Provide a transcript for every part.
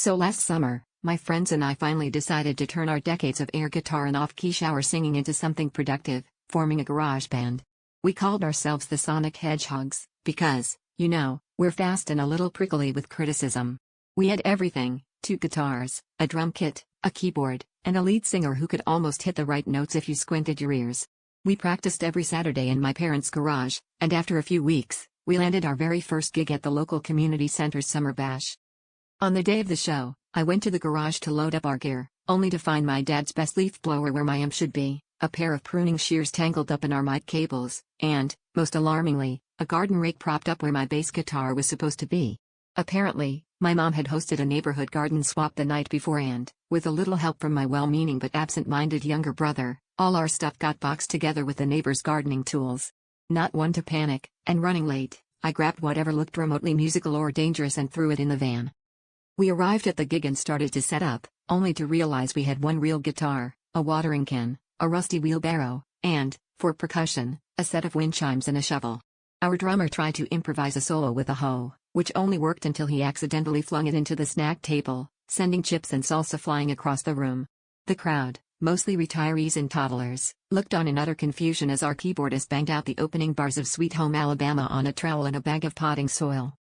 So last summer, my friends and I finally decided to turn our decades of air guitar and off-key shower singing into something productive, forming a garage band. We called ourselves the Sonic Hedgehogs, because, we're fast and a little prickly with criticism. We had everything: 2 guitars, a drum kit, a keyboard, and a lead singer who could almost hit the right notes if you squinted your ears. We practiced every Saturday in my parents' garage, and after a few weeks, we landed our very first gig at the local community center's summer bash. On the day of the show, I went to the garage to load up our gear, only to find my dad's best leaf blower where my amp should be, a pair of pruning shears tangled up in our mic cables, and, most alarmingly, a garden rake propped up where my bass guitar was supposed to be. Apparently, my mom had hosted a neighborhood garden swap the night before and, with a little help from my well-meaning but absent-minded younger brother, all our stuff got boxed together with the neighbor's gardening tools. Not one to panic, and running late, I grabbed whatever looked remotely musical or dangerous and threw it in the van. We arrived at the gig and started to set up, only to realize we had one real guitar, a watering can, a rusty wheelbarrow, and, for percussion, a set of wind chimes and a shovel. Our drummer tried to improvise a solo with a hoe, which only worked until he accidentally flung it into the snack table, sending chips and salsa flying across the room. The crowd, mostly retirees and toddlers, looked on in utter confusion as our keyboardist banged out the opening bars of Sweet Home Alabama on a trowel and a bag of potting soil.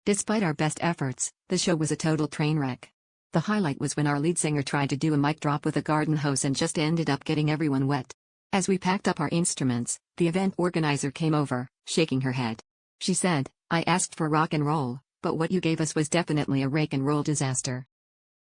Despite our best efforts, the show was a total train wreck. The highlight was when our lead singer tried to do a mic drop with a garden hose and just ended up getting everyone wet. As we packed up our instruments, the event organizer came over, shaking her head. She said, "I asked for rock and roll, but what you gave us was definitely a rake and roll disaster."